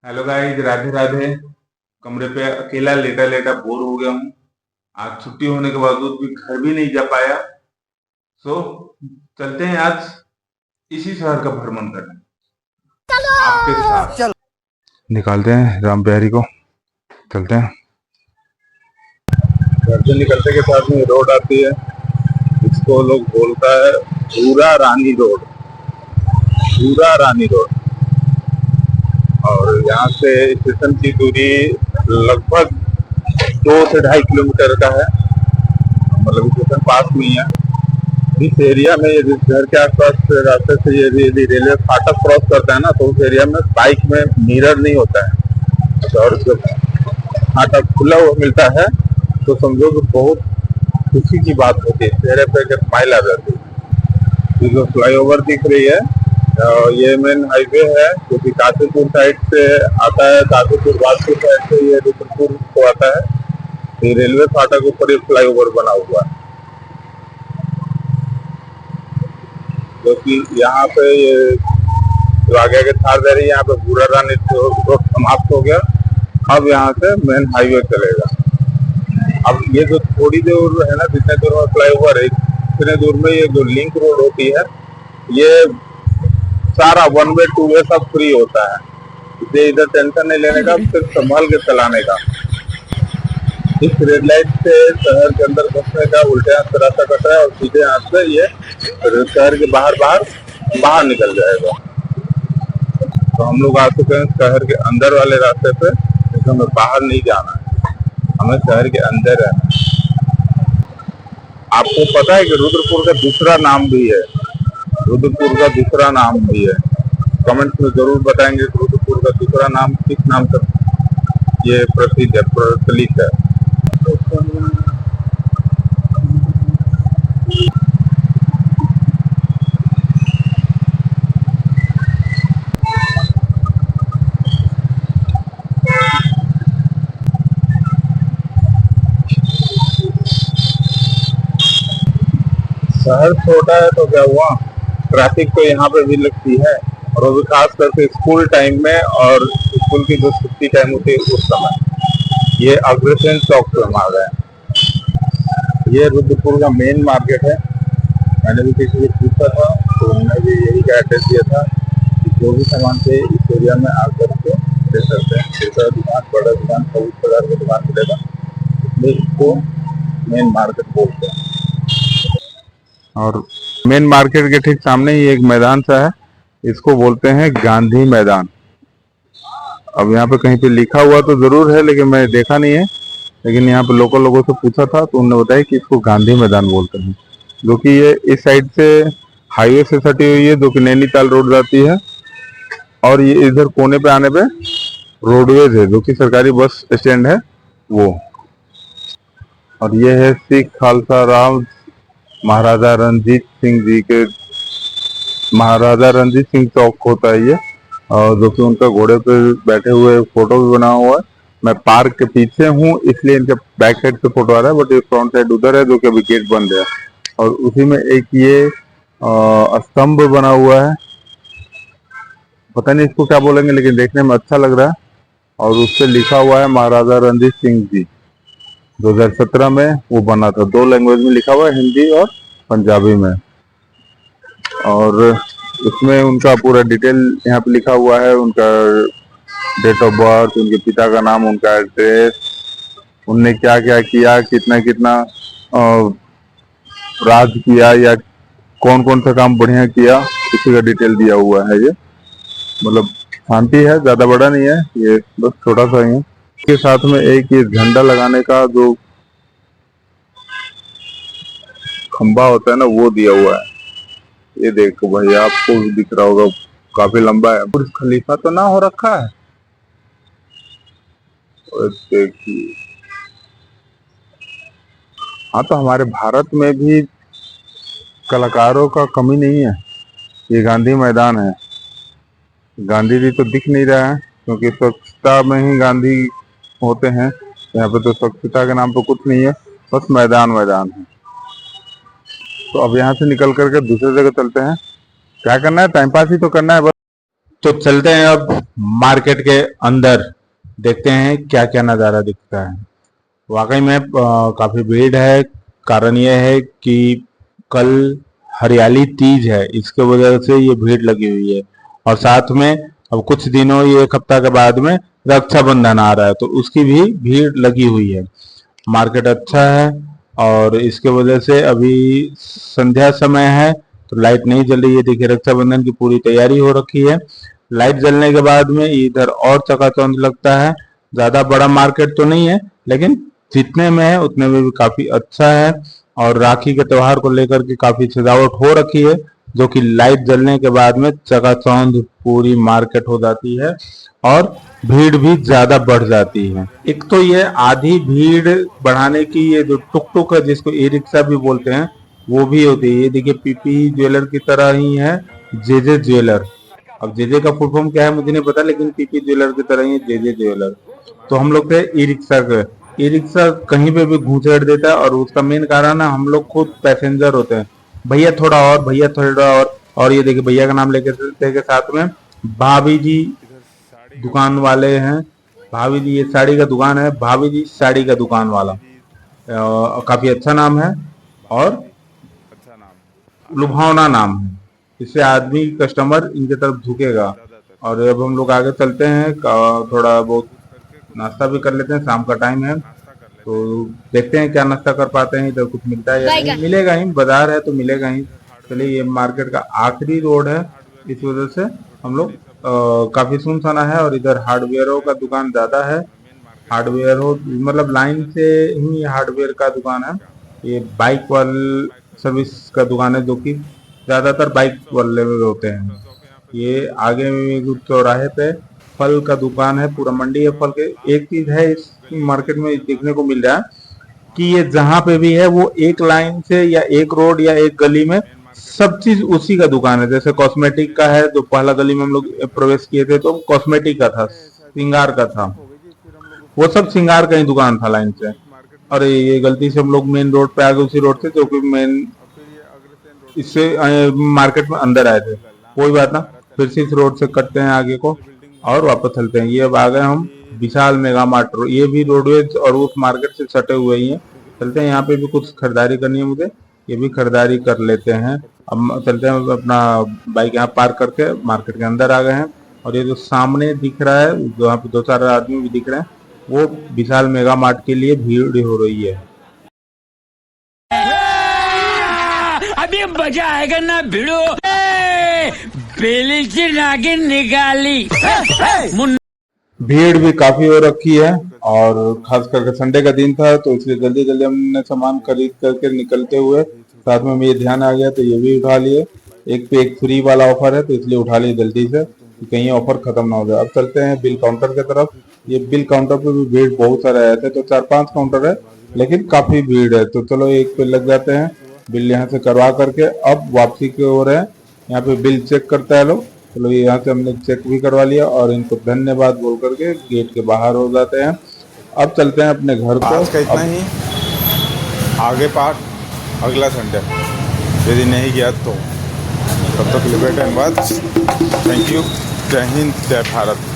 Hello guys, Radhe Radhe. कमरे पे अकेला लेटा लेटा बोर हो गया हूँ। आज छुट्टी होने के बावजूद भी घर भी नहीं जा पाया। सो चलते हैं आज इसी शहर का भ्रमण करने आपके साथ। चलो निकालते हैं राम बिहारी को, चलते हैं। घर से निकलते के साथ में रोड आती है, इसको लोग बोलता है भूरा रानी रोड। भूरा रानी रोड। और यहाँ से स्टेशन की दूरी लगभग 2 से 2.5 किलोमीटर का है। मतलब स्टेशन पास में ही है। इस एरिया में यदि घर के आसपास रास्ते से यदि रेलवे फाटक क्रॉस करता है ना, तो उस एरिया में बाइक में मिरर नहीं होता है। और जब फाटक खुला हुआ मिलता है तो समझो कि बहुत खुशी की बात होती है, चेहरे पे एक स्माइल आ जाती है। जो फ्लाईओवर दिख रही है, ये मेन हाईवे है जो कि काशीपुर साइड से आता है। काशीपुर वासपुर साइड से ये रुद्रपुर को आता है। ये रेलवे फाटक ऊपर ये फ्लाईओवर बना हुआ है, जो कि यहाँ पे ये जो आगे के थार दे रही है, यहाँ पे भूरा रानी रोड समाप्त हो गया। अब यहाँ से मेन हाईवे चलेगा। अब ये जो थोड़ी दूर है ना, जितने दूर में फ्लाईओवर है, इतने दूर में ये जो लिंक रोड होती है, ये सारा 1 वे 2 वे सब फ्री होता है। इसे इधर टेंशन नहीं लेने का, सिर्फ संभाल के चलाने का। इस रेड लाइट से शहर के अंदर घुसने का उल्टे हाथ से रास्ता कटा है और सीधे हाथ से ये शहर के बाहर निकल जाएगा। तो हम लोग आ चुके हैं शहर के अंदर वाले रास्ते पे। हमें बाहर नहीं जाना है, हमें शहर के अंदर रहना है। आपको पता है कि रुद्रपुर का दूसरा नाम भी है? रुद्रपुर का दूसरा नाम भी है। कमेंट्स में जरूर बताएंगे कि रुद्रपुर का दूसरा नाम किस नाम से ये प्रसिद्ध है, प्रचलित है। शहर छोटा है तो क्या हुआ, ट्रैफिक तो यहाँ पे भी लगती है, और वो भी खास करके स्कूल टाइम में और स्कूल की जो छुट्टी टाइम होती है उस समय। ये अग्रसेन चौक पे हम आ गए। ये रुद्रपुर का मेन मार्केट है। मैंने भी किसी से पूछा था तो उन्होंने भी यही का एड्रेस दिया था कि जो भी सामान से इस एरिया में आकर के दे सकते हैं। छोटा दुकान, बड़ा दुकान, सभी प्रकार का दुकान मिलेगा, इसलिए इसको मेन मार्केट बोलते हैं। और मेन मार्केट के ठीक सामने ही एक मैदान सा है, इसको बोलते हैं गांधी मैदान। अब यहाँ पे कहीं पे लिखा हुआ तो जरूर है, लेकिन मैं देखा नहीं है। लेकिन यहाँ पे लोकल लोगों से पूछा था तो उन्होंने बताया कि इसको गांधी मैदान बोलते हैं, जो कि ये इस साइड से हाईवे से सटी हुई है, जो कि नैनीताल रोड जाती है। और ये इधर कोने पे आने पे रोडवेज है, जो कि सरकारी बस स्टैंड है वो। और ये है सिख खालसा राम महाराजा रणजीत सिंह जी के, महाराजा रणजीत सिंह चौक होता है ये। और जो कि उनका घोड़े पे बैठे हुए फोटो भी बना हुआ है। मैं पार्क के पीछे हूँ इसलिए इनके बैक साइड से फोटो आ रहा है, बट ये फ्रंट साइड उधर है जो कि अभी गेट बंद है। और उसी में एक ये स्तंभ बना हुआ है, पता नहीं इसको क्या बोलेंगे, लेकिन देखने में अच्छा लग रहा है। और उस पर लिखा हुआ है महाराजा रणजीत सिंह जी। 2017 में वो बना था। 2 लैंग्वेज में लिखा हुआ है, हिंदी और पंजाबी में। और उसमें उनका पूरा डिटेल यहाँ पे लिखा हुआ है, उनका डेट ऑफ बर्थ, उनके पिता का नाम, उनका एड्रेस, उनने क्या क्या किया, कितना कितना राज किया, या कौन कौन सा काम बढ़िया किया, इसी का डिटेल दिया हुआ है। ये मतलब शांति है, ज्यादा बड़ा नहीं है, ये बस छोटा सा ही है। इसके साथ में एक ये झंडा लगाने का जो खंबा होता है ना, वो दिया हुआ है। ये देखो भाई, आपको दिख रहा होगा, काफी लंबा है। बुर्ज खलीफा तो ना हो रखा है? देखिए, हाँ, तो हमारे भारत में भी कलाकारों का कमी नहीं है। ये गांधी मैदान है। गांधी जी तो दिख नहीं रहा है, क्योंकि स्वच्छता में ही गांधी होते हैं। यहाँ पे तो स्वच्छता के नाम पे कुछ नहीं है, बस मैदान मैदान है। तो अब यहाँ से निकल करके दूसरी जगह चलते हैं। क्या करना है, टाइम पास ही तो करना है बस। तो चलते हैं अब मार्केट के अंदर, देखते हैं क्या क्या नज़ारा दिखता है। वाकई में काफ़ी भीड़ है। कारण यह है कि कल हरियाली तीज है, इसके वजह से ये भीड़ लगी हुई है। और साथ में अब कुछ दिनों, ये एक हफ्ता के बाद में रक्षाबंधन आ रहा है, तो उसकी भी भीड़ लगी हुई है। मार्केट अच्छा है और इसके वजह से अभी संध्या समय है तो लाइट नहीं जल रही है। देखिए रक्षाबंधन की पूरी तैयारी हो रखी है। लाइट जलने के बाद में इधर और चकाचौंध लगता है। ज्यादा बड़ा मार्केट तो नहीं है, लेकिन जितने में है उतने में भी काफी अच्छा है। और राखी के त्योहार को लेकर के काफी सजावट हो रखी है, जो कि लाइट जलने के बाद में चकाचौंध पूरी मार्केट हो जाती है और भीड़ भी ज्यादा बढ़ जाती है। एक तो ये आधी भीड़ बढ़ाने की ये जो टुक टुक है, जिसको ई रिक्शा भी बोलते हैं, वो भी होती है। ये देखिए पीपी ज्वेलर की तरह ही है जेजे ज्वेलर। अब जेजे का फुल फॉर्म क्या है मुझे नहीं पता, लेकिन पीपी ज्वेलर की तरह ही जेजे ज्वेलर। तो हम लोग थे ई रिक्शा के। ई रिक्शा कहीं पे भी घूंचेड़ देता है और उसका मेन कारण है हम लोग खुद पैसेंजर होते हैं। भैया थोड़ा और, भैया थोड़ा और ये देखिए भैया का नाम लेके चलते के साथ में भाभी जी दुकान वाले हैं। भाभी जी, ये साड़ी का दुकान है, भाभी जी साड़ी का दुकान वाला। काफी अच्छा नाम है और लुभावना नाम है। इससे आदमी कस्टमर इनके तरफ झुकेगा। और अब हम लोग आगे चलते हैं, थोड़ा बहुत नाश्ता भी कर लेते हैं, शाम का टाइम है तो देखते हैं क्या नाश्ता कर पाते हैं। इधर कुछ मिलता है या नहीं, मिलेगा ही, बाजार है तो मिलेगा ही। चलिए, ये मार्केट का आखिरी रोड है, इस वजह से हम लोग काफी सुनसाना है। और इधर हार्डवेयरों का दुकान ज्यादा है। हार्डवेयर हो मतलब लाइन से ही हार्डवेयर का दुकान है। ये बाइक वाल सर्विस का दुकान है, जो कि ज्यादातर बाइक वाले होते हैं। ये आगे में चौराहे पे फल का दुकान है, पूरा मंडी है फल के। एक चीज है इस मार्केट में देखने को मिल रहा है कि ये जहां पे भी है वो एक लाइन से या एक रोड या एक गली में सब चीज उसी का दुकान है। जैसे कॉस्मेटिक का है, जो पहला गली में हम लोग प्रवेश किए थे तो कॉस्मेटिक का था, श्रृंगार का था, वो सब श्रृंगार का ही दुकान था लाइन से। और ये गलती से हम लोग मेन रोड पे आ गए, उसी रोड से, जो कि मेन इससे मार्केट में अंदर आए थे। कोई बात ना, फिर से इस रोड से कटते हैं आगे को और वापस चलते हैं। ये अब आ गए हम विशाल मेगा मार्ट। ये भी रोडवेज और उस मार्केट से सटे हुए ही हैं। चलते हैं, यहाँ पे भी कुछ खरीदारी करनी है मुझे, ये भी खरीदारी कर लेते हैं। अब चलते हैं, अपना बाइक यहाँ पार्क करके मार्केट के अंदर आ गए हैं। और ये जो सामने दिख रहा है, जहाँ पे 2-4 आदमी भी दिख रहे हैं, वो विशाल मेगा मार्ट के लिए भीड़ हो रही है। अभी मजा आएगा ना भिड़ो, बेली से नागिन निकाली। भीड़ भी काफी हो रखी है और खास करके संडे का दिन था, तो इसलिए जल्दी जल्दी हमने सामान खरीद करके निकलते हुए साथ में ये ध्यान आ गया, तो ये भी उठा लिए। एक पे एक फ्री वाला ऑफर है, तो इसलिए उठा लिए जल्दी से कि कहीं ऑफर खत्म ना हो जाए। अब चलते हैं बिल काउंटर की तरफ। ये बिल काउंटर पे भी भीड़ बहुत सारे आए थे, तो 4-5 काउंटर है, लेकिन काफी भीड़ है। तो चलो एक पे लग जाते हैं, बिल यहाँ से करवा करके अब वापसी की ओर है। यहाँ पे बिल चेक करता है लोग। चलो ये यहाँ से हमने चेक भी करवा लिया और इनको धन्यवाद बोल करके गेट के बाहर हो जाते हैं। अब चलते हैं अपने घर को। आज का इतना ही, आगे पार्ट अगला संडे, यदि नहीं गया तो। तब तक के लिए धन्यवाद। Thank you. जय हिंद, जय भारत।